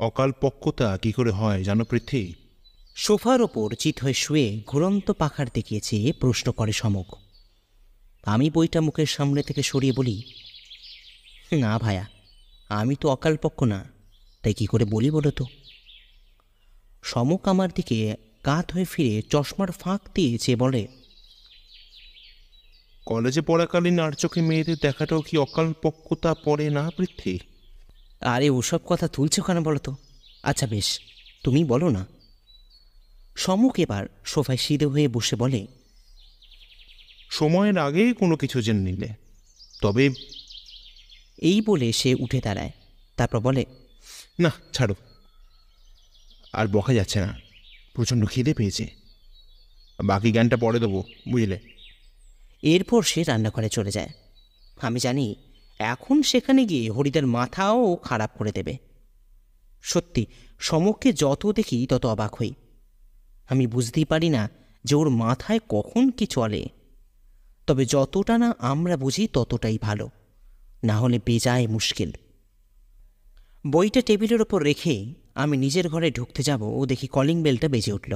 অকাল পক্কতা কি করে হয় জানো পৃথ্বী? সোফার ওপর চিত হয়ে শুয়ে ঘুরন্ত পাখার দিকে চেয়ে প্রশ্ন করে সমক। আমি বইটা মুখের সামনে থেকে সরিয়ে বলি, না ভায়া, আমি তো অকালপক্ষ না, তাই কি করে বলি বলো তো? সমক আমার দিকে কাত হয়ে ফিরে চশমার ফাঁক দিয়ে চেয়ে বলে, কলেজে পড়াকালীন আর চোখে মেয়েদের দেখাটাও কি অকাল পক্কতা পড়ে না পৃথ্বী? আরে ওসব কথা তুলছো কেন বলো তো? আচ্ছা বেশ, তুমি বলো না। সমক এবার সোফায় সিধে হয়ে বসে বলে, সময়ের আগেই কোনো কিছু জেনে নিলে তবে। এই বলে সে উঠে দাঁড়ায়, তারপর বলে, না ছাড়ো, আর বকা যাচ্ছে না, প্রচণ্ড খিদে পেয়েছে, বাকি জ্ঞানটা পরে দেবো বুঝলে। এরপর সে রান্নাঘরে চলে যায়। আমি জানি এখন সেখানে গিয়ে হরিদার মাথাও খারাপ করে দেবে। সত্যি, সমককে যত দেখি তত অবাক হই। আমি বুঝতেই পারি না যে ওর মাথায় কখন কি চলে। তবে যতটা না আমরা বুঝি ততটাই ভালো, না হলে বেজায় মুশকিল। বইটা টেবিলের ওপর রেখে আমি নিজের ঘরে ঢুকতে যাব, ও দেখি কলিং বেলটা বেজে উঠল।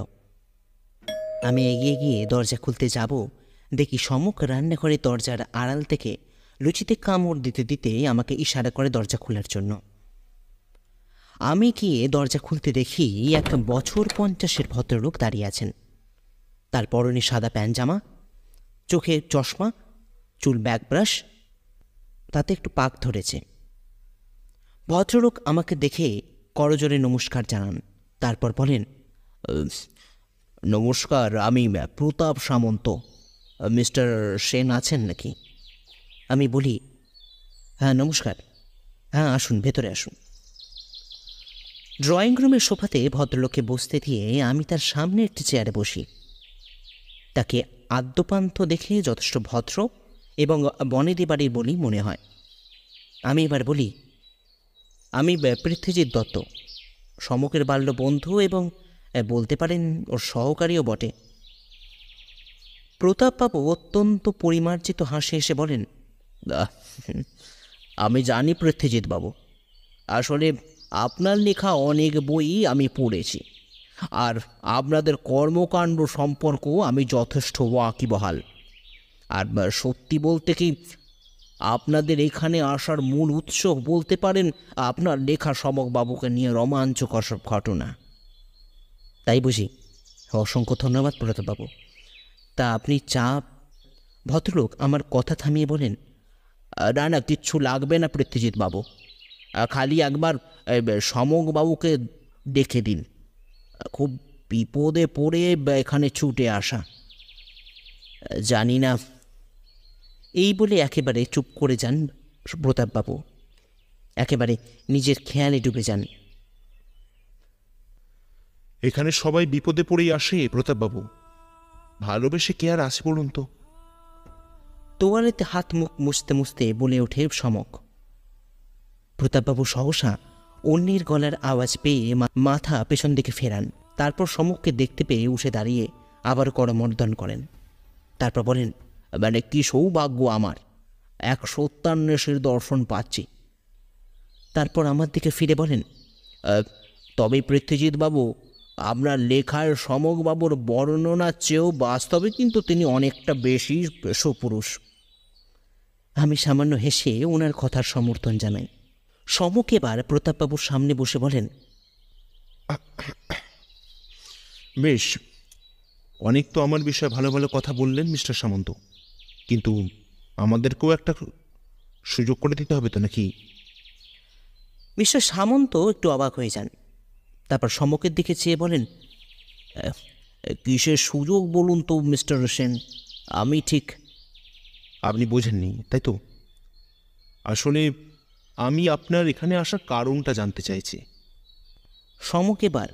আমি এগিয়ে গিয়ে দরজা খুলতে যাব, দেখি সমক রান্নাঘরে দরজার আড়াল থেকে লুচিতে কামড় দিতে দিতে আমাকে ইশারা করে দরজা খোলার জন্য। আমি গিয়ে দরজা খুলতে দেখি এক বছর 50-এর ভদ্রলোক দাঁড়িয়ে আছেন। তার পরনে সাদা প্যান্ট জামা, চোখে চশমা, চুল ব্যাক ব্রাশ, তাতে একটু পাক ধরেছে। ভদ্রলোক আমাকে দেখে করজোরে নমস্কার জানান, তারপর বলেন, নমস্কার, আমি প্রতাপ সামন্ত। মিস্টার সেন আছেন নাকি? আমি বলি, হ্যাঁ নমস্কার, হ্যাঁ আসুন, ভেতরে আসুন। ড্রয়িং রুমের সোফাতে ভদ্রলোককে বসতে দিয়ে আমি তার সামনে একটি চেয়ারে বসি। তাকে আদ্যপান্ত দেখে যথেষ্ট ভদ্র এবং বনেদি বাড়ির বলি মনে হয়। আমি এবার বলি, আমি পৃথ্বীজিৎ দত্ত, সমকের বাল্য বন্ধু এবং বলতে পারেন ওর সহকারীও বটে। প্রতাপবাবু অত্যন্ত পরিমার্জিত হাসি এসে বলেন, আমি জানি পৃথ্বীজিৎ বাবু, আসলে আপনার লেখা অনেক বই আমি পড়েছি, আর আপনাদের কর্মকাণ্ড সম্পর্কেও আমি যথেষ্ট ওয়াকিবহাল। আর সত্যি বলতে কি, আপনাদের এখানে আসার মূল উৎস বলতে পারেন আপনার লেখা সমকবাবুকে নিয়ে রোমাঞ্চকর সব ঘটনা। তাই বুঝি? অসংখ্য ধন্যবাদ প্রতাপবাবু। তা আপনি চা? ভদ্রলোক আমার কথা থামিয়ে বলেন, না না, কিচ্ছু লাগবে না পৃথ্বীজিৎ বাবু, খালি একবার সমকবাবুকে দেখে দিন, খুব বিপদে পড়ে এখানে ছুটে আসা। জানি না। এই বলে একেবারে চুপ করে যান প্রতাপবাবু, একেবারে নিজের খেয়ালে ডুবে যান। এখানে সবাই বিপদে পড়েই আসে প্রতাপবাবু, ভালোবেসে কে আর আসে বলুন তো? তোয়ালেতে হাত মুখ মুছতে মুছতে বলে ওঠে সমক। প্রতাপবাবু সহসা অন্যের গলার আওয়াজ পেয়ে মাথা পেছন দিকে ফেরান, তারপর সমককে দেখতে পেয়ে উঠে দাঁড়িয়ে আবার করমর্দন করেন। তারপর বলেন, মানে কি সৌভাগ্য আমার, এক সত্যান্বেষীর দর্শন পাচ্ছি। তারপর আমার দিকে ফিরে বলেন, তবে পৃথ্বীজিৎ বাবু, আপনার লেখায় সমকবাবুর বর্ণনার চেয়েও বাস্তবে কিন্তু তিনি অনেকটা বেশি সুপুরুষ। আমি সামান্য হেসে ওনার কথার সমর্থন জানাই। সমক এবার প্রতাপবাবুর সামনে বসে বলেন, বেশ, অনেক তো আমার বিষয়ে ভালো ভালো কথা বললেন মিস্টার সামন্ত, কিন্তু আমাদেরকেও একটা সুযোগ করে দিতে হবে তো নাকি? মিস্টার সামন্ত একটু অবাক হয়ে যান, তারপর সমকের দিকে চেয়ে বলেন, কিসের সুযোগ বলুন তো মিস্টার সেন, আমি ঠিক। আপনি বোঝেননি তাই তো? আসলে আমি আপনার এখানে আসার কারণটা জানতে চাইছি। সমক এবার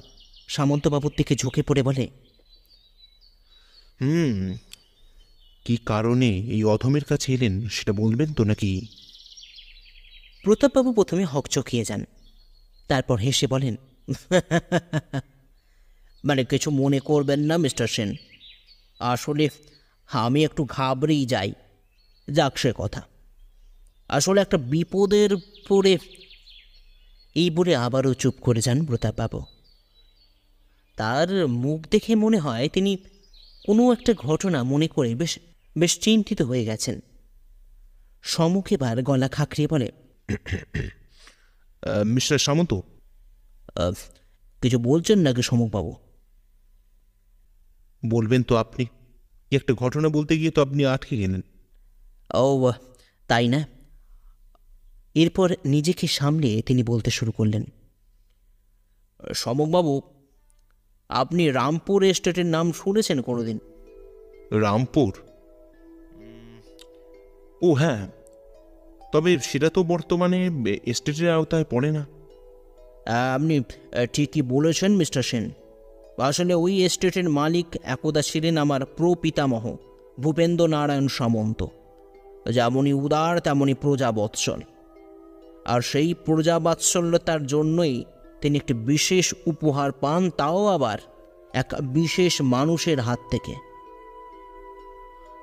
সামন্তবাবুর দিকে ঝুঁকে পড়ে বলে, কি কারণে এই অধমের কাছে এলেন সেটা বলবেন তো নাকি? প্রতাপবাবু প্রথমে হকচকিয়ে যান, তারপর হেসে বলেন, মানে কিছু মনে করবেন না মিস্টার সেন, আসলে আমি একটু ঘাবড়েই যাই। যাক সে কথা, আসলে একটা বিপদের পড়ে। এই বলে আবারও চুপ করে যান প্রতাপবাবু। তার মুখ দেখে মনে হয় তিনি কোনো একটা ঘটনা মনে করে বেশ বেশ চিন্তিত হয়ে গেছেন। সমুখ এবার গলা খাঁকড়িয়ে বলে, মিস্টার সামন্ত, "আহ, কিছু বলছেন নাকি সমুখবাবু?" বলবেন তো আপনি। কি একটা ঘটনা বলতে গিয়ে তো আপনি আটকে গেলেন। ও তাই না? এরপর নিজেকে সামলে তিনি বলতে শুরু করলেন, সমকবাবু, আপনি রামপুর এস্টেটের নাম শুনেছেন কোনোদিন? রামপুর? ও হ্যাঁ, তবে সেটা তো বর্তমানে এস্টেটের আওতায় পড়ে না। আপনি ঠিকই বলেছেন মিস্টার সেন। আসলে ওই এস্টেটের মালিক একদা ছিলেন আমার প্রপিতামহ ভূপেন্দ্র নারায়ণ সামন্ত। যেমনই উদার তেমনই প্রজাবৎসল। আর সেই প্রজাবাৎসল্যতার জন্যই তিনি একটি বিশেষ উপহার পান, তাও আবার এক বিশেষ মানুষের হাত থেকে।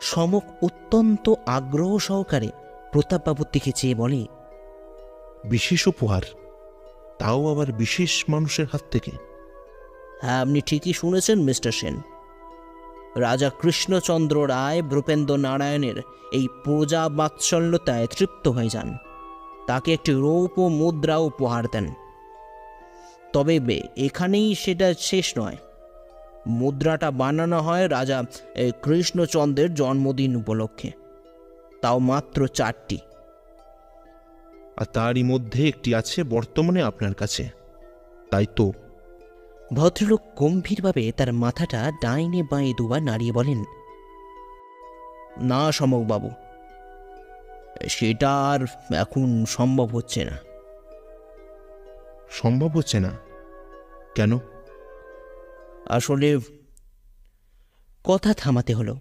সমক অত্যন্ত আগ্রহ সহকারে প্রতাপবাবুর দিকে চেয়ে বলে, বিশেষ উপহার, তাও আবার বিশেষ মানুষের হাত থেকে? হ্যাঁ, আপনি ঠিকই শুনেছেন মিস্টার সেন। রাজা কৃষ্ণচন্দ্র রায় ভূপেন্দ্র নারায়ণের এই প্রজা বাৎসল্যতায় তৃপ্ত হয়ে যান, তাকে একটি রৌপ্য মুদ্রা উপহার দেন। তবে এখানেই সেটা শেষ নয়। মুদ্রাটা বানানো হয় রাজা কৃষ্ণচন্দ্রের জন্মদিন উপলক্ষে, তাও মাত্র 4টি। আর তারই মধ্যে একটি আছে বর্তমানে আপনার কাছে, তাই তো? ভদ্রলোক গম্ভীরভাবে তার মাথাটা ডাইনে বাঁয়ে দুবার নাড়িয়ে বলেন, না সমকবাবু, সেটা আর এখন সম্ভব হচ্ছে না। সম্ভব হচ্ছে না? কেন? আসলে কথা থামাতে হলো,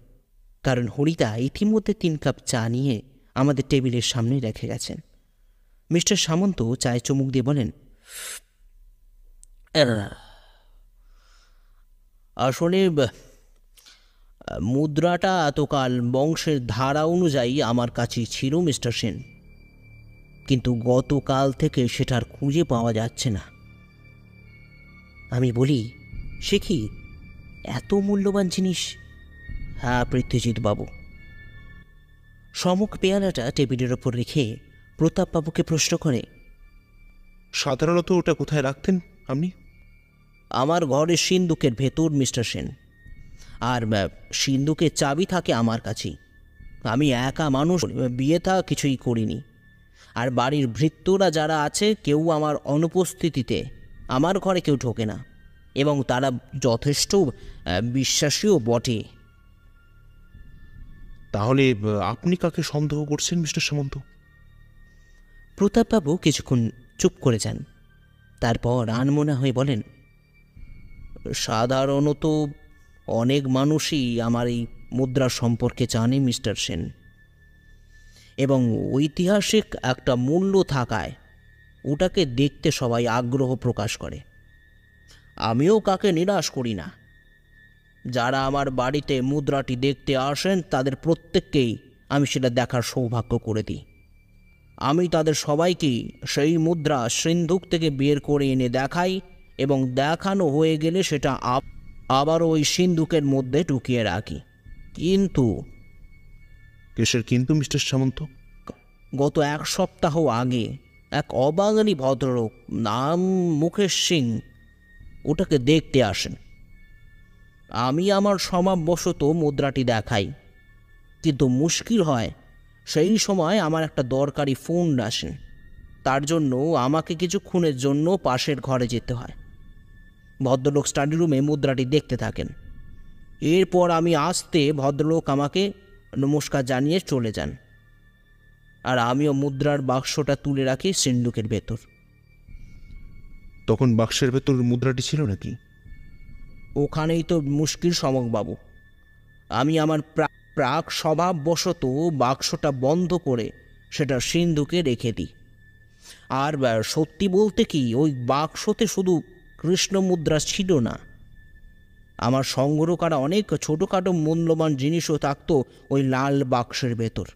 কারণ হরিদা ইতিমধ্যে 3 কাপ চা নিয়ে আমাদের টেবিলের সামনে রেখে গেছেন। মিস্টার সামন্ত চায়ে চুমুক দিয়ে বলেন, আসলে মুদ্রাটা এতকাল বংশের ধারা অনুযায়ী আমার কাছেই ছিল মিস্টার সেন, কিন্তু গতকাল থেকে সেটা আর খুঁজে পাওয়া যাচ্ছে না। আমি বলি, সে কি এত মূল্যবান জিনিস? হ্যাঁ পৃথ্বীজিৎ বাবু। সমুখ পেয়ালাটা টেবিলের ওপর রেখে প্রতাপবাবুকে প্রশ্ন করে, সাধারণত ওটা কোথায় রাখতেন আপনি? আমার ঘরের সিন্দুকের ভেতর মিস্টার সেন। আর সিন্দুকের চাবি থাকে আমার কাছেই। আমি একা মানুষ, বিয়ে থা কিছুই করিনি। আর বাড়ির ভৃত্যরা যারা আছে কেউ আমার অনুপস্থিতিতে আমার ঘরে কেউ ঢোকে না, এবং তারা যথেষ্ট বিশ্বাসীও বটে। তাহলে আপনি কাকে সন্দেহ করছেন মিস্টার সামন্ত? প্রতাপবাবু কিছুক্ষণ চুপ করে যান, তারপর আনমনা হয়ে বলেন, সাধারণত অনেক মানুষই আমার এই মুদ্রা সম্পর্কে জানে মিস্টার সেন, এবং ঐতিহাসিক একটা মূল্য থাকায় ওটাকে দেখতে সবাই আগ্রহ প্রকাশ করে। আমিও কাকে নিরাশ করি না। যারা আমার বাড়িতে মুদ্রাটি দেখতে আসেন তাদের প্রত্যেককেই আমি সেটা দেখার সৌভাগ্য করে দিই। আমি তাদের সবাইকেই সেই মুদ্রা সিন্ধুক থেকে বের করে এনে দেখাই, এবং দেখানো হয়ে গেলে সেটা আবার ওই সিন্ধুকের মধ্যে ঢুকিয়ে রাখি। কিন্তু কেসের কিন্তু মিস্টার সামন্ত? গত 1 সপ্তাহ আগে এক অবাঙালি ভদ্রলোক, নাম মুকেশ সিং, ওটাকে দেখতে আসেন। আমি আমার স্বভাববশত মুদ্রাটি দেখাই, কিন্তু মুশকিল হয় সেই সময় আমার একটা দরকারি ফোন আসেন। তার জন্য আমাকে কিছুক্ষণের জন্য পাশের ঘরে যেতে হয়। ভদ্রলোক স্টাডি রুমে মুদ্রাটি দেখতে থাকেন। এরপর আমি আসতে ভদ্রলোক আমাকে নমস্কার জানিয়ে চলে যান, আর আমিও মুদ্রার বাক্সটা তুলে রাখি সিন্ধুকের ভেতর। তখন বাক্সের ভেতর মুদ্রাটি ছিল নাকি? ওখানেই তো মুশকিল সমকবাবু। আমি আমার প্রাক স্বভাববশত বাক্সটা বন্ধ করে সেটা সিন্ধুকে রেখে দিই। আর সত্যি বলতে কি, ওই বাক্সতে শুধু কৃষ্ণ মুদ্রা ছিল না, আমার সংগ্রহ করা অনেক ছোটোখাটো মূল্যবান জিনিসও থাকতো ওই লাল বাক্সের ভেতর।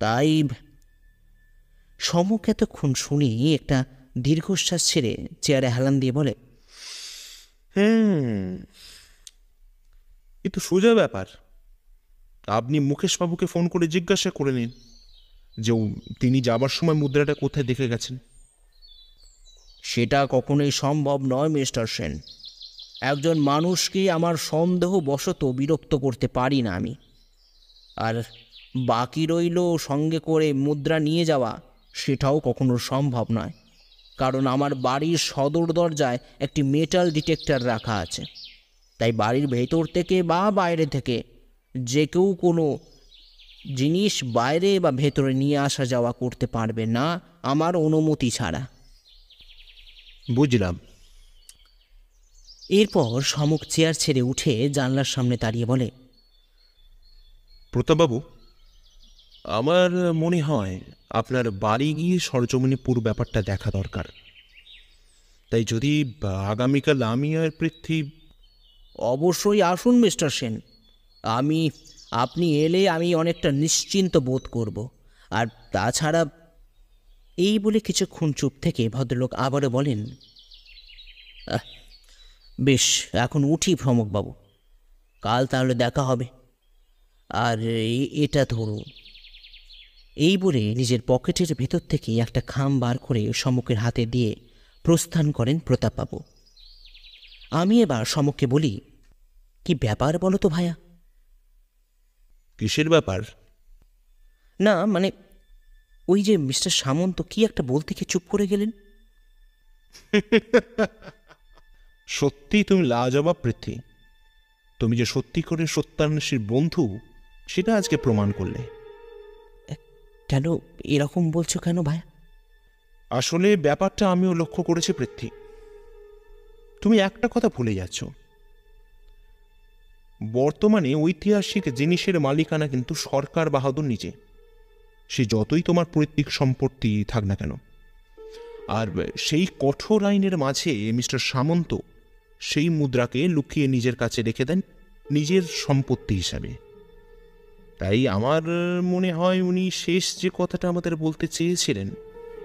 তাই সমক এতক্ষণ শুনি একটা দীর্ঘশ্বাস ছেড়ে চেয়ারে হেলান দিয়ে বলে, এ তো সোজা ব্যাপার। আপনি মুকেশবাবুকে ফোন করে জিজ্ঞাসা করে নিন যে তিনি যাবার সময় মুদ্রাটা কোথায় দেখে গেছেন। সেটা কখনোই সম্ভব নয় মিস্টার সেন। একজন মানুষকে আমার সন্দেহবশত বিরক্ত করতে পারি না আমি। আর বাকি রইল সঙ্গে করে মুদ্রা নিয়ে যাওয়া, সেটাও কখনো সম্ভব নয়, কারণ আমার বাড়ির সদর দরজায় একটি মেটাল ডিটেক্টর রাখা আছে। তাই বাড়ির ভেতর থেকে বা বাইরে থেকে যে কেউ কোনো জিনিস বাইরে বা ভেতরে নিয়ে আসা যাওয়া করতে পারবে না আমার অনুমতি ছাড়া। বুঝলাম। এরপর সমক চেয়ার ছেড়ে উঠে জানলার সামনে দাঁড়িয়ে বলে, প্রতাপবাবু, আমার মনে হয় আপনার বাড়ি গিয়ে সরজমিনে পুরো ব্যাপারটা দেখা দরকার। তাই যদি আগামীকাল আমি আর পৃথ্বী... অবশ্যই আসুন মিস্টার সেন। আপনি এলে আমি অনেকটা নিশ্চিন্ত বোধ করব। আর তাছাড়া... এই বলে কিছুক্ষণ চুপ থেকে ভদ্রলোক আবারও বলেন, বেশ, এখন উঠি ভ্রমকবাবু, কাল তাহলে দেখা হবে। আর এটা ধরুন। এই বলে নিজের পকেটের ভেতর থেকে একটা খাম বার করে সমকের হাতে দিয়ে প্রস্থান করেন প্রতাপবাবু। আমি এবার সমককে বলি, কি ব্যাপার বলো তো ভায়া? কিসের ব্যাপার? না মানে ওই যে মিস্টার সামন্ত কি একটা বলতে গিয়ে চুপ করে গেলেন। সত্যি তুমি লাজবাব পৃথ্বী। তুমি যে সত্যি করে সত্যান্বেষীর বন্ধু সেটা আজকে প্রমাণ করলে। কেন এরকম বলছো কেন ভায়া? আসলে ব্যাপারটা আমিও লক্ষ্য করেছি পৃথ্বী। তুমি একটা কথা ভুলে যাচ্ছ, বর্তমানে ঐতিহাসিক জিনিসের মালিকানা কিন্তু সরকার বাহাদুর নিজে, সে যতই তোমার পৈতৃক সম্পত্তি থাক না কেন। আর সেই কঠোর আইনের মাঝে মিস্টার সামন্ত সেই মুদ্রাকে লুকিয়ে নিজের কাছে রেখে দেন নিজের সম্পত্তি হিসাবে। তাই আমার মনে হয় উনি শেষ যে কথাটা আমাদের বলতে চেয়েছিলেন,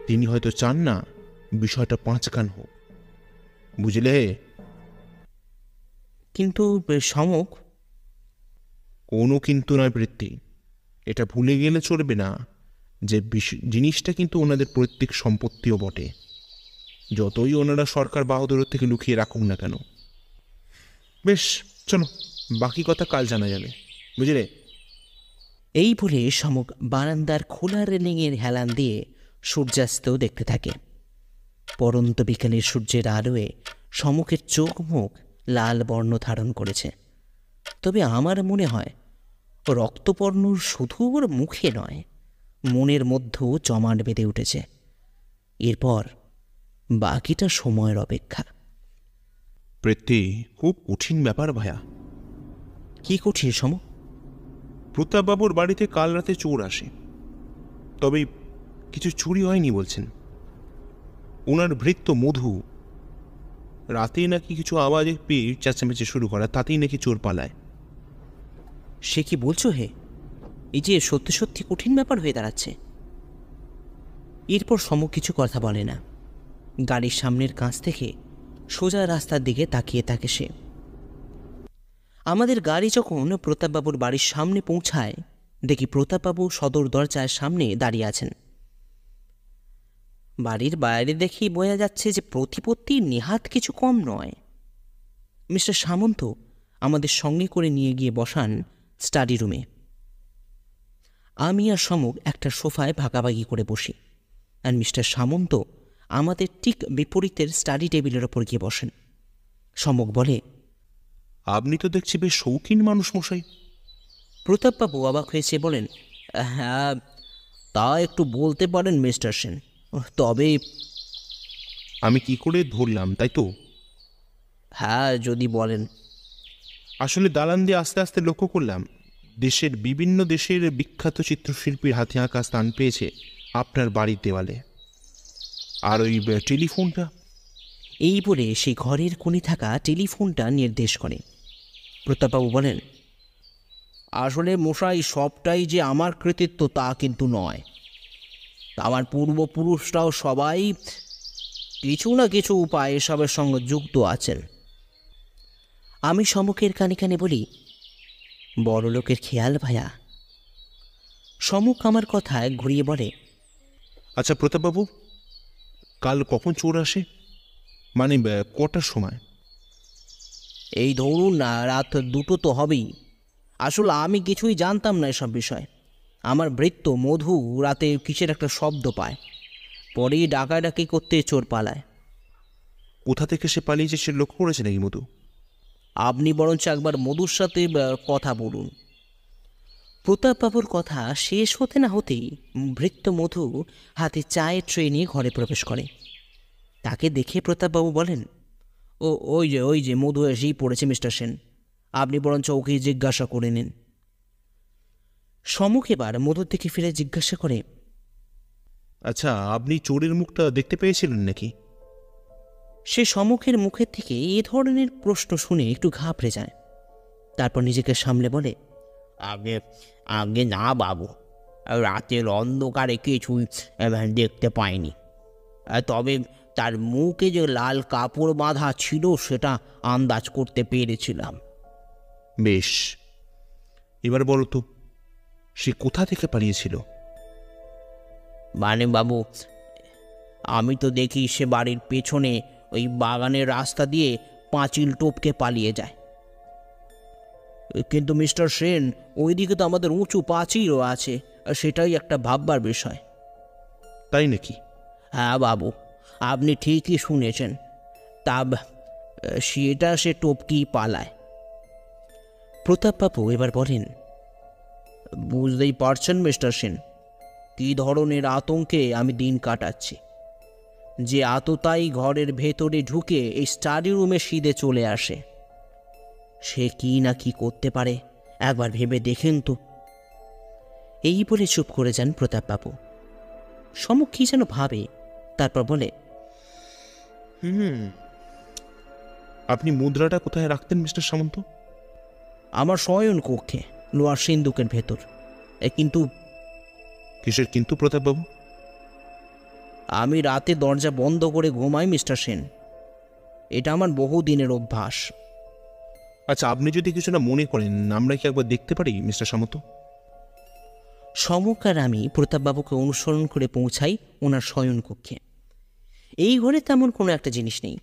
তিনি হয়তো চান না বিষয়টা পাঁচকান হোক, বুঝলে? কিন্তু সমক... কোনো কিন্তু নয় বৃত্তি। এটা ভুলে গেলে চলবে না যে জিনিসটা কিন্তু ওনাদের পৈতৃক সম্পত্তিও বটে, যতই ওনারা সরকার বাহাদুরের থেকে লুকিয়ে রাখুক না কেন। বেশ, চলো, বাকি কথা কাল জানা যাবে, বুঝলে? এই বলে সমক বারান্দার খোলা রেলিংয়ের হেলান দিয়ে সূর্যাস্ত দেখতে থাকে। পরন্ত বিকেলের সূর্যের আলোয় সমকের চোখ মুখ লাল বর্ণ ধারণ করেছে। তবে আমার মনে হয় রক্তবর্ণ শুধু ওর মুখে নয়, মনের মধ্যেও জমাট বেঁধে উঠেছে। এরপর বাকিটা সময়ের অপেক্ষা। পৃথ্বী, খুব কঠিন ব্যাপার ভায়া। কি কঠিন সম? প্রতাপবাবুর বাড়িতে কাল রাতে চোর আসে, তবে কিছু চুরি হয়নি বলছেন। ওনার ভৃত্য মধু রাতে নাকি কিছু আওয়াজে পেয়ে চেঁচামেচি শুরু করা, তাতেই নাকি চোর পালায়। সে কি বলছো হে? এই যে সত্যি সত্যি কঠিন ব্যাপার হয়ে দাঁড়াচ্ছে। এরপর সম কিছু কথা বলে না। গাড়ির সামনের কাঁচ থেকে সোজা রাস্তার দিকে তাকিয়ে থাকে সে। আমাদের গাড়ি যখন প্রতাপবাবুর বাড়ির সামনে পৌঁছায়, দেখি প্রতাপবাবু সদর দরজার সামনে দাঁড়িয়ে আছেন। বাড়ির বাইরে দেখি বোঝা যাচ্ছে যে প্রতিপত্তি নেহাত কিছু কম নয়। মিস্টার সামন্ত আমাদের সঙ্গে করে নিয়ে গিয়ে বসান স্টাডি রুমে। আমি আর সমক একটা সোফায় ভাগাভাগি করে বসি, আর মিস্টার সামন্ত আমাদের ঠিক বিপরীতের স্টাডি টেবিলের ওপর গিয়ে বসেন। সমক বলে, আপনি তো দেখছি বেশ শৌখিন মানুষ মশাই। প্রতাপবাবু অবাক হয়েছে বলেন, হ্যাঁ, তা একটু বলতে পারেন মিস্টার সেন, তবে... আমি কি করে ধরলাম, তাই তো? হ্যাঁ, যদি বলেন। আসলে দালান দিয়ে আস্তে আস্তে লক্ষ্য করলাম দেশের বিভিন্ন দেশের বিখ্যাত চিত্রশিল্পীর হাতে আঁকা স্থান পেয়েছে আপনার বাড়ির দেওয়ালে। আর ওই টেলিফোনটা, এই বলে সে ঘরের কোণে থাকা টেলিফোনটা নির্দেশ করে। প্রতাপবাবু বলেন, আসলে মশাই, সবটাই যে আমার কৃতিত্ব তা কিন্তু নয়। আমার পূর্বপুরুষরাও সবাই কিছু না কিছু উপায়ে এসবের সঙ্গে যুক্ত আছেন। আমি সমুখের কানে কানে বলি, বড় লোকের খেয়াল ভায়া। সমুখ আমার কথায় ঘুরিয়ে বলে, আচ্ছা প্রতাপবাবু, কাল কখন চোর আসে, মানে কটার সময়? এই ধরুন না, রাত 2টো তো হবেই। আসলে আমি কিছুই জানতাম না এসব বিষয়। আমার ভৃত্য মধু রাতে কিসের একটা শব্দ পায়, পরেই ডাকাডাকি করতে চোর পালায়। কোথা থেকে সে পালিয়েছে সে লক্ষ্য করেছে নাকি মধু? আপনি বরঞ্চ একবার মধুর সাথে কথা বলুন। প্রতাপবাবুর কথা শেষ হতে না হতেই ভৃত্য মধু হাতে চায়ের ট্রে নিয়ে ঘরে প্রবেশ করে। তাকে দেখে প্রতাপবাবু বলেন, ওই যে মধু এসেই পড়েছে মিস্টার সেন, আপনি বরঞ্চ ওকে জিজ্ঞাসা করে নিন। সমুখ এবার মধুর দিকে ফিরে জিজ্ঞাসা করে, আচ্ছা, আপনি চোরের মুখটা দেখতে পেয়েছিলেন নাকি? সে সমুখের মুখের থেকে এ ধরনের প্রশ্ন শুনে একটু ঘাবড়ে যায়। তারপর নিজেকে সামলে বলে, আগে আগে না বাবু, রাতের অন্ধকারে কিছুই দেখতে পাইনি। তবে তার মুখে যে লাল কাপড় বাঁধা ছিল সেটা আন্দাজ করতে পেরেছিলাম। বেশ, এবার বলো তো, সে কোথা থেকে পালিয়েছিল? মানে বাবু, আমি তো দেখি সে বাড়ির পেছনে ওই বাগানের রাস্তা দিয়ে পাঁচিল টপকে পালিয়ে যায়। কিন্তু মিস্টার সেন, ওইদিকে তো আমাদের উঁচু পাঁচিলও আছে, সেটাই একটা ভাববার বিষয়। তাই নাকি? হ্যাঁ বাবু, আপনি ঠিকই শুনেছেন। তা সেটা সে টপকেই পালায়। প্রতাপবাবু এবার বলেন, বুঝতেই পারছেন মিস্টার সেন, কী ধরনের আতঙ্কে আমি দিন কাটাচ্ছি। যে আততায়ী ঘরের ভেতরে ঢুকে এই স্টাডি রুমে সিধে চলে আসে, সে কি না কি করতে পারে একবার ভেবে দেখেন তো। এই বলে চুপ করে যান প্রতাপবাবু। সমুখ কি যেন ভাবে, তারপর বলে, আপনি মুদ্রাটা কোথায় রাখতেন মিস্টার সামন্ত? আমার শয়ন কক্ষে, লোহার সিন্দুকের ভেতর। কিন্তু কিসের কিন্তু প্রতাপবাবু? আমি রাতে দরজা বন্ধ করে ঘুমাই মিস্টার সেন, এটা আমার বহু দিনের অভ্যাস। আচ্ছা, আপনি যদি কিছু না মনে করেন, আমরা কি একবার দেখতে পারি মিস্টার সামন্ত? সমুখ আর আমি প্রতাপবাবুকে অনুসরণ করে পৌঁছাই ওনার শয়নকক্ষে। এই ঘরে তেমন কোনো একটা জিনিস নেই।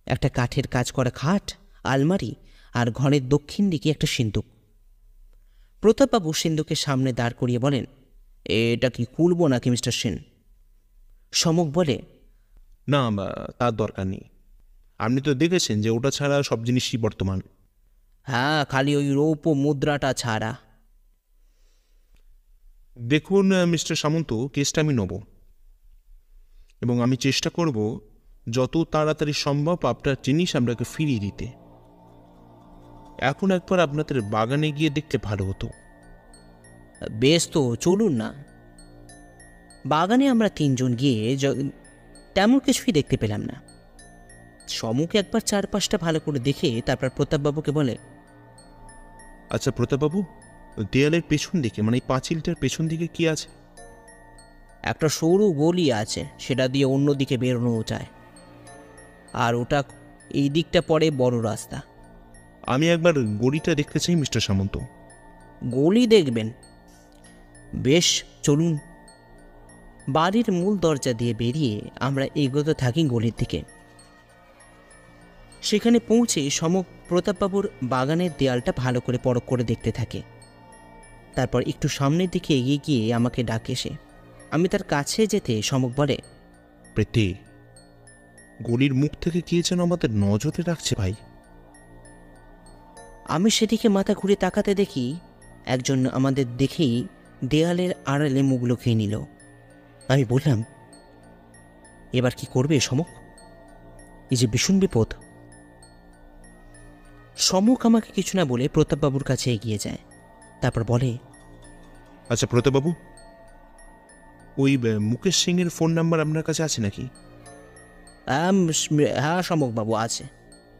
একটা কাঠের কাজ করা খাট, আলমারি আর ঘরের দক্ষিণ দিকে একটা সিন্দুক। প্রতাপবাবু সিন্দুকের সামনে দাঁড় করিয়ে বলেন, এটা কি খুলবো নাকি মিস্টার সেন? সমুখ বলে, না, তার দরকার নেই। আপনি তো দেখেছেন যে ওটা ছাড়া সব জিনিসই বর্তমান। হ্যাঁ, খালি ওই রৌপ্য মুদ্রাটা ছাড়া। দেখুন মিস্টার সামন্ত, কেসটা আমি নেব এবং আমি চেষ্টা করব যত তাড়াতাড়ি সম্ভব আপনার জিনিস আপনাকে ফিরিয়ে দিতে। এখন একবার আপনাদের বাগানে গিয়ে দেখতে ভালো হতো। বেশ, তো চলুন না। বাগানে আমরা 3 জন গিয়ে তেমন কিছুই দেখতে পেলাম না। সমুখে একবার চারপাশটা ভালো করে দেখে তারপর প্রতাপবাবুকে বলে, আচ্ছা প্রতাপবাবু, দেয়ালের পেছন দিকে, মানে এই পাঁচিলটার পেছন দিকে কি আছে? একটা সরু গলি আছে, সেটা দিয়ে অন্য দিকে বেরোনো যায়, আর ওটা এই দিকটা পড়ে বড় রাস্তা। আমি একবার গলিটা দেখতে চাই মিস্টার সামন্ত। গলি দেখবেন? বেশ, চলুন। বাড়ির মূল দরজা দিয়ে বেরিয়ে আমরা এগোতে থাকি গলির দিকে। সেখানে পৌঁছে সমক প্রতাপবাবুর বাগানের দেয়ালটা ভালো করে পরখ করে দেখতে থাকে। তারপর একটু সামনের দিকে এগিয়ে গিয়ে আমাকে ডাকে সে। আমি তার কাছে যেতে সমক বলে, প্রীতি, গলির মুখ থেকে কে যেন আমাদের নজরে রাখছে ভাই। আমি সেদিকে মাথা ঘুরে তাকাতে দেখি একজন আমাদের দেখেই দেয়ালের আড়ালে মুখ লুকিয়ে নিল। আমি বললাম, এবার কি করবে সমক? এই যে ভীষণ বিপদ। সমক আমাকে কিছু না বলে প্রতাপবাবুর কাছে এগিয়ে যায়। তারপর বলে, আচ্ছা প্রতাপবাবু, ওই মুকেশ সিং এর ফোন নাম্বার আপনার কাছে আছে নাকি? হ্যাঁ সমকবাবু আছে,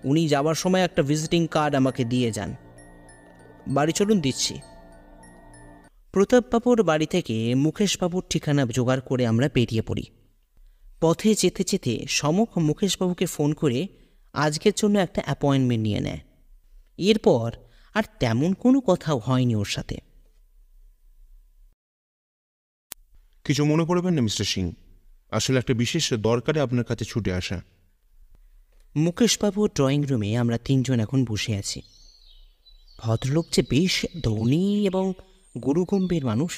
উনি যাওয়ার সময় একটা ভিজিটিং কার্ড আমাকে দিয়ে যান। বাড়ি চলুন, দিচ্ছি। প্রতাপবাবুর বাড়ি থেকে মুকেশবাবুর ঠিকানা জোগাড় করে আমরা বেরিয়ে পড়ি। পথে যেতে যেতে সমক মুকেশবাবুকে ফোন করে আজকের জন্য একটা অ্যাপয়েন্টমেন্ট নিয়ে নেয়। এরপর আর তেমন কোনো কথাও হয়নি ওর সাথে। কিছু মনে করবেন না মিস্টার সিং, আসলে একটা বিশেষ দরকারে আপনার কাছে ছুটে আসা। মুকেশবাবুর ড্রয়িং রুমে আমরা তিনজন এখন বসে আছি। ভদ্রলোক যে বেশ ধনী এবং গুরুগম্ভীর মানুষ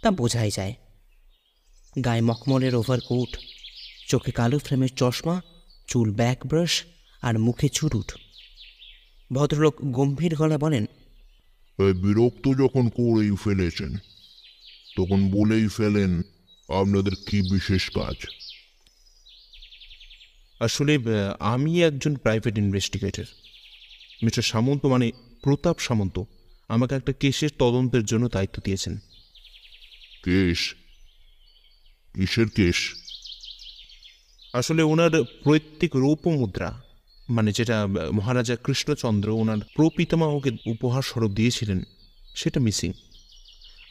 তা বোঝাই যায়। গায়ে মখমলের ওভারকোট, চোখে কালো ফ্রেমের চশমা, চুল ব্যাক ব্রাশ আর মুখে চুরুট। ভদ্রলোক গম্ভীর গলা বলেন, বিরক্ত যখন করেই ফেলেছেন তখন বলেই ফেলেন আপনাদের কি বিশেষ কাজ। আসলে আমি একজন প্রাইভেট ইনভেস্টিগেটর। মিস্টার সামন্ত, মানে প্রতাপ সামন্ত, আমাকে একটা কেসের তদন্তের জন্য দায়িত্ব দিয়েছেন। কেস? কিসের কেস? আসলে ওনার প্রত্যেক রৌপ্য মুদ্রা, মানে যেটা মহারাজা কৃষ্ণচন্দ্র ওনার প্রপিতামহকে উপহার স্বরূপ দিয়েছিলেন, সেটা মিসিং,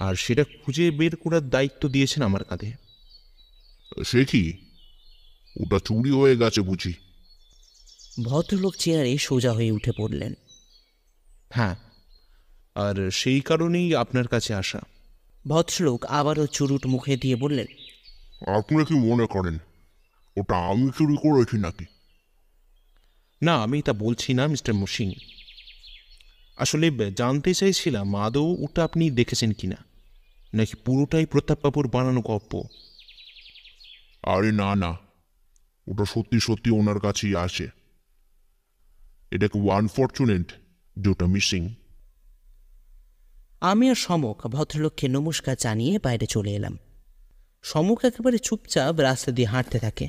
আর সেটা খুঁজে বের করার দায়িত্ব দিয়েছেন আমার কাঁধে। সে কি, ওটা চুরি হয়ে গেছে বুঝি? ভদ্রলোক চেয়ারে সোজা হয়ে উঠে পড়লেন। হ্যাঁ, আর সেই কারণেই আপনার কাছে আসা। ভদ্রলোক আবারও চুরুট মুখে দিয়ে বললেন, আপনি কি মনে করেন ওটা আমি চুরি করেছি নাকি? না, আমি তা বলছি না মিস্টার মুসিং। আসলে জানতে চাইছিলাম আদৌ ওটা আপনি দেখেছেন কিনা, নাকি পুরোটাই প্রতাপবাবুর বানানো গল্প। আরে না না, ওটা সত্যি সত্যি ওনার কাছেই আসে। এটা খুব আনফর্চুনেট যে ওটা মিসিং। আমি আর সমক ভদ্রলোককে নমস্কার জানিয়ে বাইরে চলে এলাম। সমক একেবারে চুপচাপ রাস্তা দিয়ে হাঁটতে থাকে।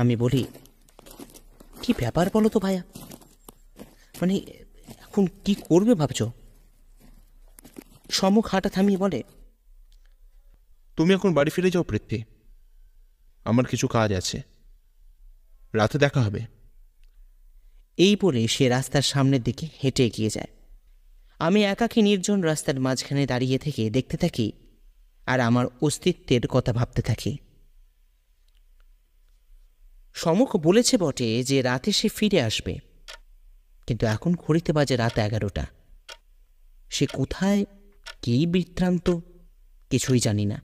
আমি বলি, কি ব্যাপার বলো তো ভাইয়া, মানে এখন কি করবে ভাবছ? সমক হাঁটা থামিয়ে বলে, তুমি এখন বাড়ি ফিরে যাও পৃথ্বী, আমার কিছু কাজ আছে, রাতে দেখা হবে। এই বলে সে রাস্তার সামনের দিকে হেঁটে এগিয়ে যায়। আমি একাকী নির্জন রাস্তার মাঝখানে দাঁড়িয়ে থেকে দেখতে থাকি আর আমার অস্তিত্বের কথা ভাবতে থাকি। সমক বলেছে বটে যে রাতে সে ফিরে আসবে, কিন্তু এখন ঘড়িতে বাজে রাত 11টা। সে কোথায়, কী বৃত্তান্ত, কিছুই জানি না।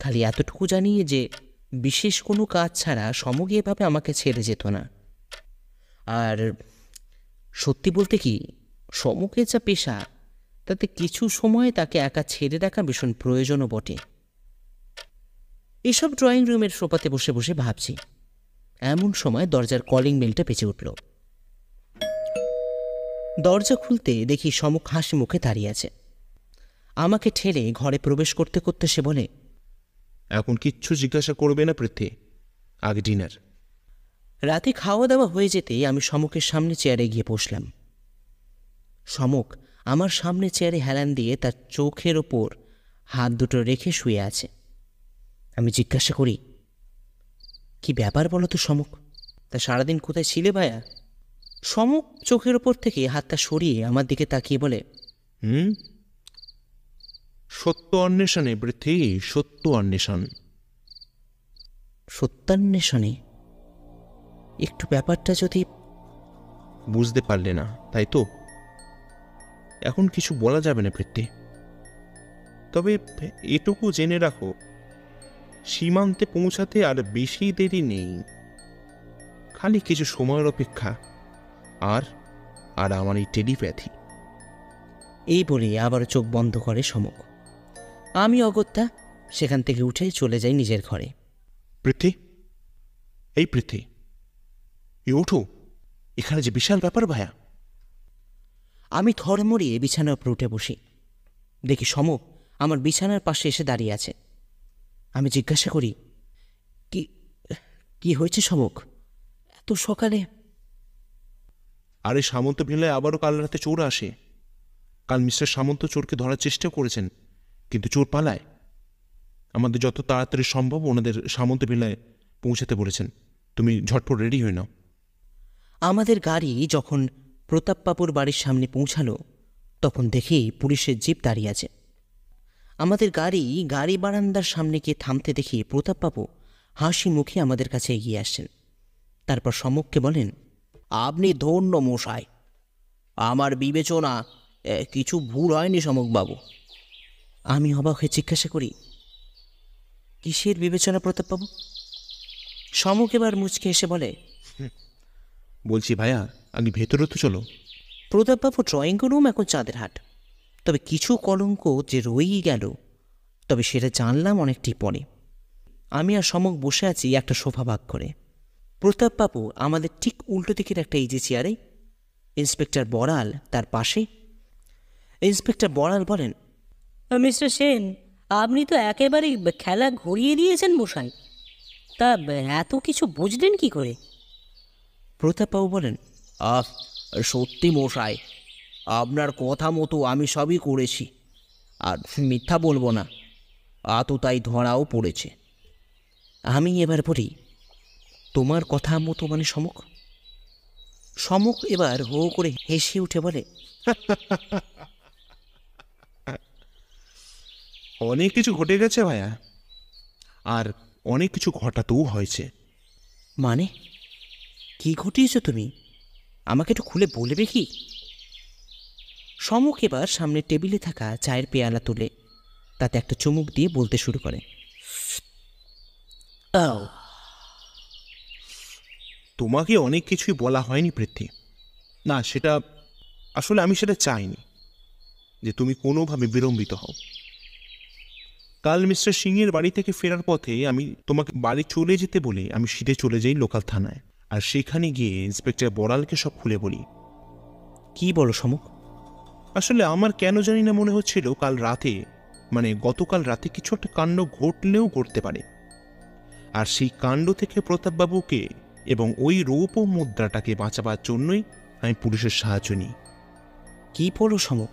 খালি এতটুকু জানি যে বিশেষ কোনো কাজ ছাড়া সমক এভাবে আমাকে ছেড়ে যেত না। আর সত্যি বলতে কি, সমকের যা পেশা, তাতে কিছু সময় তাকে একা ছেড়ে রাখা ভীষণ প্রয়োজনও বটে। এসব ড্রয়িং রুমের সোফাতে বসে বসে ভাবছি, এমন সময় দরজার কলিং বেলটা বেজে উঠল। দরজা খুলতে দেখি সমক হাসি মুখে দাঁড়িয়ে আছে। আমাকে ঠেলে ঘরে প্রবেশ করতে করতে সে বলে, এখন কিচ্ছু জিজ্ঞাসা করবে না পৃথ্বী, আগে ডিনার। রাতে খাওয়া দাওয়া হয়ে যেতে আমি সমকের সামনে চেয়ারে গিয়ে বসলাম। সমক আমার সামনে চেয়ারে হেলান দিয়ে তার চোখের ওপর হাত দুটো রেখে শুয়ে আছে। আমি জিজ্ঞাসা করি, কি ব্যাপার বলো তো সমক, তা সারাদিন কোথায় ছিলে ভাইয়া? সমক চোখের ওপর থেকে হাতটা সরিয়ে আমার দিকে তাকিয়ে বলে, সত্য অন্বেষণে পৃথ্বী, সত্য অন্বেষণ। সত্যান্বেষণে? একটু ব্যাপারটা যদি... বুঝতে পারলে না তাই তো? এখন কিছু বলা যাবে না পৃথ্বী, তবে এটুকু জেনে রাখো, সীমান্তে পৌঁছাতে আর বেশি দেরি নেই, খালি কিছু সময়ের অপেক্ষা। আর আর আমার এই টেলিপ্যাথি। এই বলে আবার চোখ বন্ধ করে সমক। আমি অগত্যা সেখান থেকে উঠে চলে যাই নিজের ঘরে। পৃথ্বী, এই পৃথ্বী, এ ওঠো, এখানে যে বিশাল ব্যাপার ভায়া। আমি থরমরিয়ে বিছানার উপর উঠে বসি। দেখি সমক আমার বিছানার পাশে এসে দাঁড়িয়ে আছে। আমি জিজ্ঞাসা করি, কি কি হয়েছে সমক, এত সকালে? আরে সামন্ত ভিলায় আবারও কাল রাতে চোর আসে। কাল মিস্টার সামন্ত চোরকে ধরার চেষ্টা করেছেন, কিন্তু চোর পালায়। আমাদের যত তাড়াতাড়ি সম্ভব ওনাদের সামন্ত ভিলায় পৌঁছাতে বলেছেন। তুমি ঝটপট রেডি হয়ে নাও। আমাদের গাড়ি যখন প্রতাপবাবুর বাড়ির সামনে পৌঁছালো তখন দেখি পুলিশের জিপ দাঁড়িয়ে আছে। আমাদের গাড়ি বারান্দার সামনে গিয়ে থামতে দেখি প্রতাপবাবু হাসি মুখে আমাদের কাছে এগিয়ে আসছেন। তারপর সমককে বলেন, আপনি ধন্য মশাই, আমার বিবেচনা কিছু ভুল হয়নি সমকবাবু। আমি অবাক হয়ে জিজ্ঞাসা করি, কিসের বিবেচনা প্রতাপবাবু? সমক এবার মুচকে এসে বলে, বলছি ভাইয়া, আগে ভেতরে তো চলো। প্রতাপবাবু ড্রয়িং রুম এখন চাঁদের হাট, তবে কিছু কলঙ্ক যে রয়েই গেল, তবে সেটা জানলাম অনেকটাই পরে। আমি আর সমক বসে আছি একটা সোফা ভাগ করে। প্রতাপবাবু আমাদের ঠিক উল্টো দিকের একটা ইজি চেয়ারে, ইন্সপেক্টর বড়াল তার পাশে। ইন্সপেক্টর বড়াল বলেন, মিস্টার সেন, আপনি তো একেবারেই খেলা ঘুরিয়ে দিয়েছেন মশাই। তা এত কিছু বুঝলেন কি করে? প্রতাপবাবু বলেন, সত্যি মশাই, আপনার কথা মতো আমি সবই করেছি, আর মিথ্যা বলবো না, তাই ধরাও পড়েছে। আমি এবার বলি, তোমার কথা মতো মানে সমক? সমক এবার হো করে হেসে উঠে বলে, অনেক কিছু ঘটে গেছে ভাইয়া, আর অনেক কিছু ঘটাতেও হয়েছে। মানে কি ঘটিয়েছ তুমি? আমাকে একটু খুলে বলবে কি? সমক এবার সামনে টেবিলে থাকা চায়ের পেয়ালা তুলে তাতে একটা চুমুক দিয়ে বলতে শুরু করে, তোমাকে অনেক কিছুই বলা হয়নি পৃথ্বী। না, সেটা আসলে আমি সেটা চাইনি যে তুমি কোনোভাবে বিলম্বিত হও। কাল মিস্টার সিংয়ের বাড়ি থেকে ফেরার পথে আমি তোমাকে বাড়ি চলে যেতে বলে আমি সিধে চলে যাই লোকাল থানায়, আর সেখানে গিয়ে ইন্সপেক্টর বড়ালকে সব খুলে বলি। কি বলো সমক? আসলে আমার কেন জানি না মনে হচ্ছিল কাল রাতে, মানে গতকাল রাতে কিছু একটা কাণ্ড ঘটলেও ঘটতে পারে, আর সেই কাণ্ড থেকে প্রতাপবাবুকে এবং ওই রৌপ্য মুদ্রাটাকে বাঁচাবার জন্যই আমি পুলিশের সাহায্য নিই। কি বলো সমক?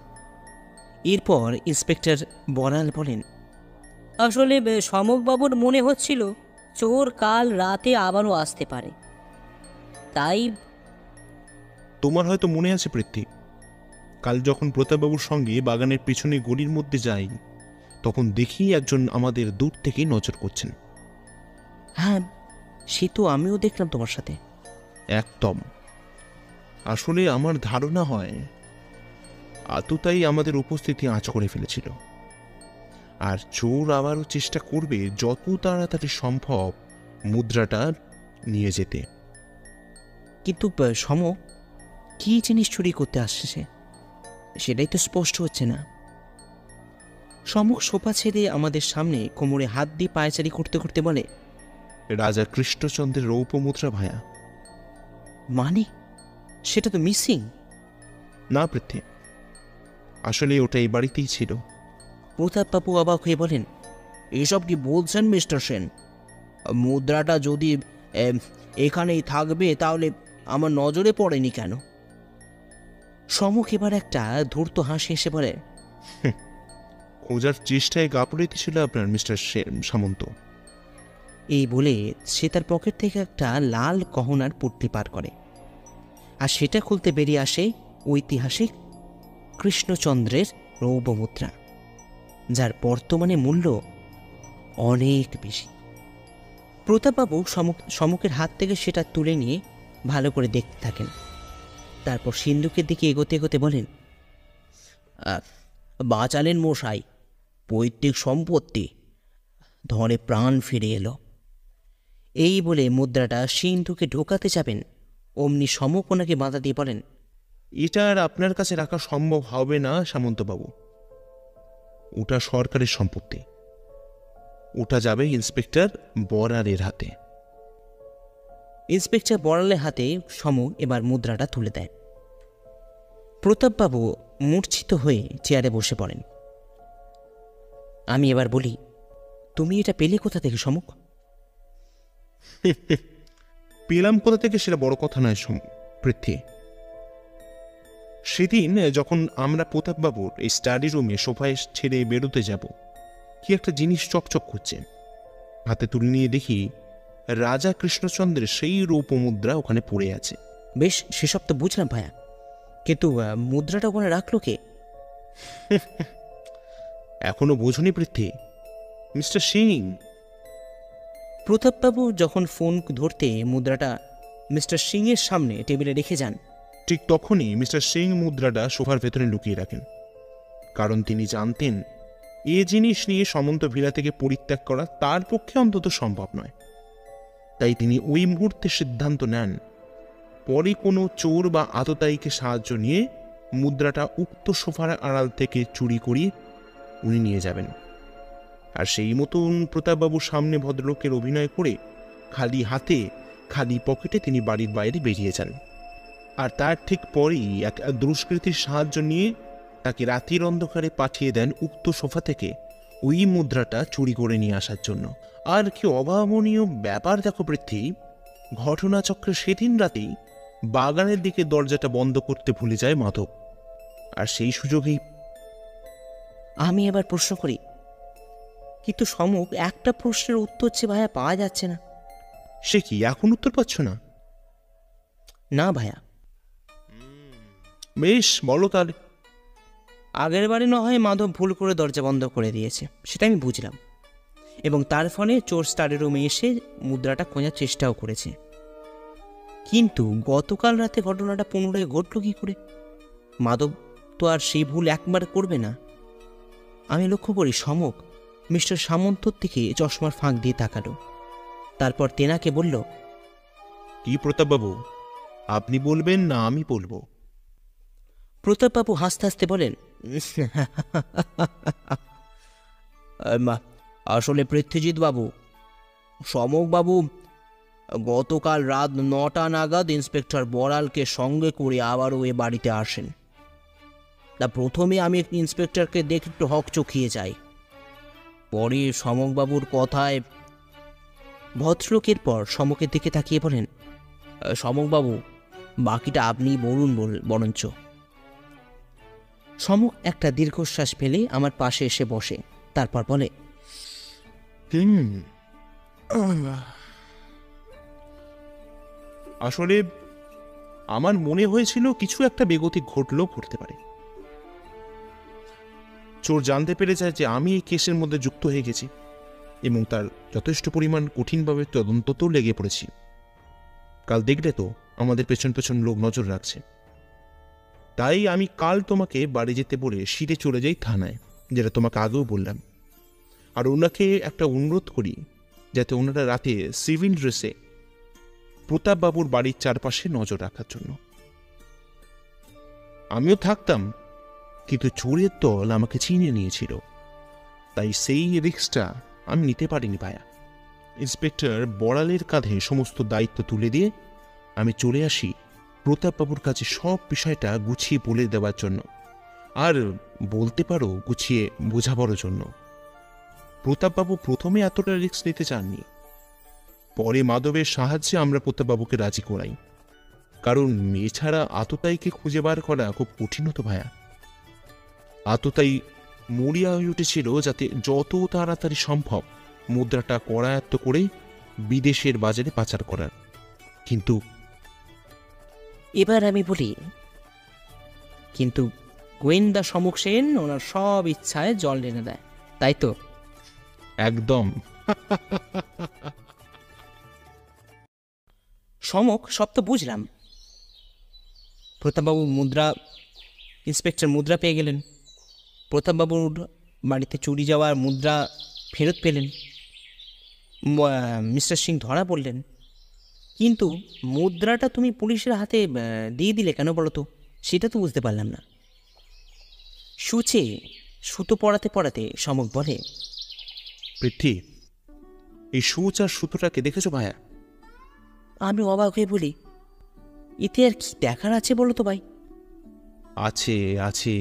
এরপর ইন্সপেক্টর বড়াল বলেন, আসলে সমকবাবুর মনে হচ্ছিল চোর কাল রাতে আবারও আসতে পারে, তাই তোমার হয়তো মনে আছে পৃথ্বী, কাল যখন প্রতাপবাবুর সঙ্গে বাগানের পিছনে গলির মধ্যে যাই, তখন দেখি একজন আমাদের দূর থেকেই নজর করছেন। হ্যাঁ, সে তো আমিও দেখলাম তোমার সাথে। একদম। আসলে আমার ধারণা হয় আততাই আমাদের উপস্থিতি আঁচ করে ফেলেছিল, আর চোর আবারও চেষ্টা করবে যত তাড়াতাড়ি সম্ভব মুদ্রাটা নিয়ে যেতে। কিন্তু সমক কি জিনিস চুরি করতে আসছে সে, সেটাই তো স্পষ্ট হচ্ছে না। সমক সোফা ছেড়ে আমাদের সামনে কোমরে হাত দিয়ে পায়চারি করতে করতে বলে, রাজা কৃষ্ণচন্দ্রের রৌপ্য মুদ্রা ভায়া। মানে সেটা তো মিসিং। না পৃথ্বী, আসলে ওটা এই বাড়িতেই ছিল। প্রতাপবাবু অবাক হয়ে বলেন, এসব কি বলছেন মিস্টার সেন? মুদ্রাটা যদি এখানেই থাকবে তাহলে আমার নজরে পড়েনি কেন? সমক এবার একটা ধূর্ত হাসি এসে বলে, খোঁজার চেষ্টায় গাফলতি ছিল আপনার মিস্টার সামন্ত। এই বলে সে তার পকেট থেকে একটা লাল গহনার পুটলি পার করে, আর সেটা খুলতে বেরিয়ে আসে ঐতিহাসিক কৃষ্ণচন্দ্রের রৌপ্য মুদ্রা, যার বর্তমানে মূল্য অনেক বেশি। প্রতাপবাবু সমকের হাত থেকে সেটা তুলে নিয়ে ভালো করে দেখতে থাকেন। তারপর সিন্ধুকের দিকে এগোতে এগোতে বলেন, বাঁচালেন মশাই, পৈতৃক সম্পত্তি ধরে প্রাণ ফিরে এলো। এই বলে মুদ্রাটা সিন্ধুকে ঢোকাতে যাবেন, অমনি সমক ওনাকে বাধা দিয়ে বলেন, এটা আর আপনার কাছে রাখা সম্ভব হবে না সামন্তবাবু। ওটা সরকারের সম্পত্তি, ওটা যাবে ইন্সপেক্টর বড়ালের হাতে। ইন্সপেক্টর বড়ালের হাতে সমক এবার মুদ্রাটা তুলে দেয়। প্রতাপবাবু মূর্ছিত হয়ে চেয়ারে বসে পড়েন। আমি এবার বলি, তুমি এটা পেলে কোথা থেকে সমক? পেলাম কোথা থেকে সেটা বড় কথা নয় পৃথ্বী। সেদিন যখন আমরা প্রতাপবাবুর এই স্টাডি রুমে সোফায় ছেড়ে বেরোতে যাব, কি একটা জিনিস চকচক করছে, হাতে তুলে নিয়ে দেখি রাজা কৃষ্ণচন্দ্রের সেই রৌপ্য মুদ্রা ওখানে পড়ে আছে। বেশ, সেসব তো বুঝলাম ভাইয়া, কিন্তু মুদ্রাটা ওখানে রাখলো কে? এখনো বোঝনি পৃথ্বী? মিস্টার সিং। প্রতাপবাবু যখন ফোন ধরতে মুদ্রাটা মিস্টার সিংয়ের সামনে টেবিলে রেখে যান, ঠিক তখনই মিস্টার সিং মুদ্রাটা সোফার ভেতরে লুকিয়ে রাখেন, কারণ তিনি জানতেন এ জিনিস নিয়ে সামন্ত ভিলা থেকে পরিত্যাগ করা তার পক্ষে অন্তত সম্ভব নয়। তাই তিনি ওই মুহূর্তে সিদ্ধান্ত নেন পরে কোনো চোর বা আততায়ীকে সাহায্য নিয়ে মুদ্রাটা উক্ত সোফার আড়াল থেকে চুরি করিয়ে উনি নিয়ে যাবেন। আর সেই মতন প্রতাপবাবুর সামনে ভদ্রলোকের অভিনয় করে খালি হাতে খালি পকেটে তিনি বাড়ির বাইরে বেরিয়ে যান। আর তার ঠিক পরেই এক দুষ্কৃতীর সাহায্য নিয়ে তাকে রাতের অন্ধকারে পাঠিয়ে দেন উক্ত সোফা থেকে ওই মুদ্রাটা চুরি করে নিয়ে আসার জন্য। আর কি অভাবনীয় ব্যাপার দেখো পৃথ্বী, ঘটনাচক্রে সেদিন রাতেই বাগানের দিকে দরজাটা বন্ধ করতে ভুলে যায় মাধব। আর সেই সুযোগেই আমি এবার প্রশ্ন করি, কিন্তু সমুখ একটা প্রশ্নের উত্তর চেয়ে ভাইয়া পাওয়া যাচ্ছে না। সে কি এখন উত্তর পাচ্ছ না? না ভাইয়া। বেশ, বলো তাহলে। আগের বারে না হয় মাধব ভুল করে দরজা বন্ধ করে দিয়েছে, সেটা আমি বুঝলাম, এবং তার ফলে চোর স্টাডি রুমে এসে মুদ্রাটা খোঁজার চেষ্টাও করেছে। কিন্তু গতকাল রাতে ঘটনাটা পুনরায় ঘটল কী করে? মাধব তো আর সেই ভুল একবার করবে না। আমি লক্ষ্য করি সমক মিস্টার সামন্তর দিকে চশমার ফাঁক দিয়ে তাকালো, তারপর তেনাকে বলল, কি প্রতাপবাবু, আপনি বলবেন না আমি বলবো? প্রতাপবাবু হাসতে হাসতে বলেন, আসলে পৃথ্বীজিৎ বাবু, সমকবাবু গতকাল রাত 9টা নাগাদ ইন্সপেক্টর বড়ালকে সঙ্গে করে আবারও এ বাড়িতে আসেন। তা প্রথমে আমি ইন্সপেক্টরকে দেখে একটু হক চকিয়ে যাই, পরে সমকবাবুর কথায় ভদ্রলোকের পর সমকের দিকে তাকিয়ে বলেন, সমকবাবু বাকিটা আপনি বলুন বরঞ্চ। সমক একটা দীর্ঘশ্বাস ফেলে আমার পাশে এসে বসে, তারপর বলে, আসলে আমার মনে হয়েছিল কিছু একটা বেগতিক ঘটলেও ঘটতে পারে। চোর জানতে পেরে যায় যে আমি এই কেসের মধ্যে যুক্ত হয়ে গেছি এবং তার যথেষ্ট পরিমাণ কঠিনভাবে তদন্ততেও লেগে পড়েছি। কাল দেখলে তো আমাদের পেছন পেছন লোক নজর রাখছে। তাই আমি কাল তোমাকে বাড়ি যেতে বলে সিঁড়ে চলে যাই থানায়, যেটা তোমাকে আগেও বললাম। আর ওনাকে একটা অনুরোধ করি যাতে ওনারা রাতে সিভিল ড্রেসে প্রতাপবাবুর বাড়ির চারপাশে নজর রাখার জন্য। আমিও থাকতাম, কিন্তু চোরের দল আমাকে চিনে নিয়েছিল, তাই সেই রিস্কটা আমি নিতে পারিনি ভায়া। ইন্সপেক্টর বড়ালের কাঁধে সমস্ত দায়িত্ব তুলে দিয়ে আমি চলে আসি প্রতাপবাবুর কাছে সব বিষয়টা গুছিয়ে বলে দেওয়ার জন্য, আর বলতে পারো গুছিয়ে বোঝাবার জন্য। প্রতাপবাবু প্রথমে এতটা রিস্ক নিতে চাননি, পরে মাধবের সাহায্যে আমরা প্রতাপবাবুকে রাজি করাই, কারণ মেয়ে ছাড়া আততায়ীকে খুঁজে বার করা খুব কঠিন হতো ভায়া। আততায়ী মরিয়া হয়ে উঠেছিল যাতে যত তাড়াতাড়ি সম্ভব মুদ্রাটা করায়ত্ত করে বিদেশের বাজারে পাচার করার। কিন্তু এবার আমি বলি, কিন্তু গোয়েন্দা সমক সেন ওনার সব ইচ্ছায় জল টেনে দেয়, তাই তো? একদম। সমক সব তো বুঝলাম। প্রতাপবাবু ইন্সপেক্টর মুদ্রা পেয়ে গেলেন, প্রতাপবাবুর বাড়িতে চুরি যাওয়ার মুদ্রা ফেরত পেলেন, মিস্টার সিং ধরা পড়লেন। কিন্তু মুদ্রাটা তুমি পুলিশের হাতে দিয়ে দিলে কেন বলো তো? সেটা তো বুঝতে পারলাম না। সুতো পড়াতে পড়াতে সমক বলে, পৃথ্বী, এই সূচ আর সুতোটাকে দেখেছো ভায়া? আমি অবাক হয়ে বলি, এতে আর কি দেখার আছে বলো তো ভাই? আছে আছে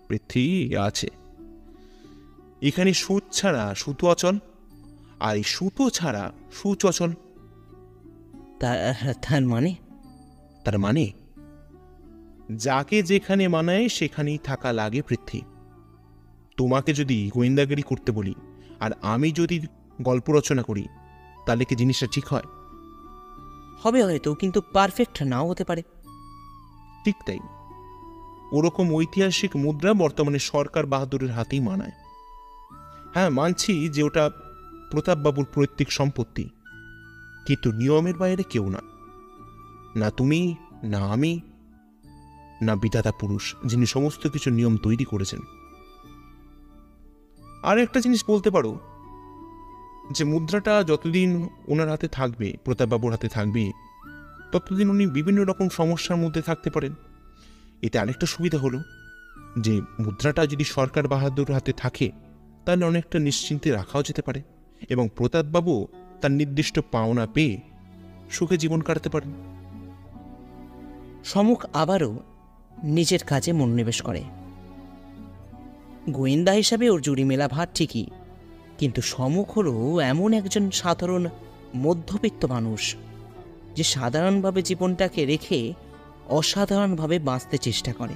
পৃথ্বী, আছে। এখানে সুচ ছাড়া সুতো অচল, আর এই সুতো ছাড়া সূচ অচল। তার মানে? তার মানে যাকে যেখানে মানায় সেখানেই থাকা লাগে পৃথ্বী। তোমাকে যদি গোয়েন্দাগিরি করতে বলি আর আমি যদি গল্প রচনা করি, তাহলে কি জিনিসটা ঠিক হয়? হবে হয়তো, কিন্তু পারফেক্ট নাও হতে পারে। ঠিক তাই, ওরকম ঐতিহাসিক মুদ্রা বর্তমানে সরকার বাহাদুরের হাতেই মানায়। হ্যাঁ, মানছি যে ওটা প্রতাপবাবুর পৈতৃক সম্পত্তি, কিন্তু নিয়মের বাইরে কেউ না, না তুমি, না আমি, না বিধাতা পুরুষ যিনি সমস্ত কিছু নিয়ম তৈরি করেছেন। আর একটা জিনিস বলতে পারো যে মুদ্রাটা যতদিন ওনার হাতে থাকবে, প্রতাপবাবুর হাতে থাকবে, ততদিন উনি বিভিন্ন রকম সমস্যার মধ্যে থাকতে পারেন। এতে আরেকটা সুবিধা হলো যে মুদ্রাটা যদি সরকার বাহাদুর হাতে থাকে তাহলে অনেকটা নিশ্চিন্তে রাখাও যেতে পারে, এবং প্রতাপবাবু তার নির্দিষ্ট পাওনা পেয়ে সুখে জীবন কাটাতে পারেন। সমুখ আবারও নিজের কাজে মনোনিবেশ করে। গোয়েন্দা হিসাবে ওর জুড়ি মেলা ভার ঠিকই, কিন্তু সমুখ হলো এমন একজন সাধারণ মধ্যবিত্ত মানুষ যে সাধারণভাবে জীবনটাকে রেখে অসাধারণভাবে বাঁচতে চেষ্টা করে।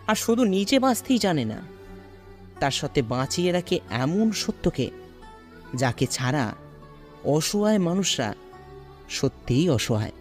আর শুধু নিজে বাঁচতেই জানে না, তার সাথে বাঁচিয়ে রাখে এমন সত্যকে যাকে ছাড়া অসহায় মানুষরা সত্যিই অসহায়।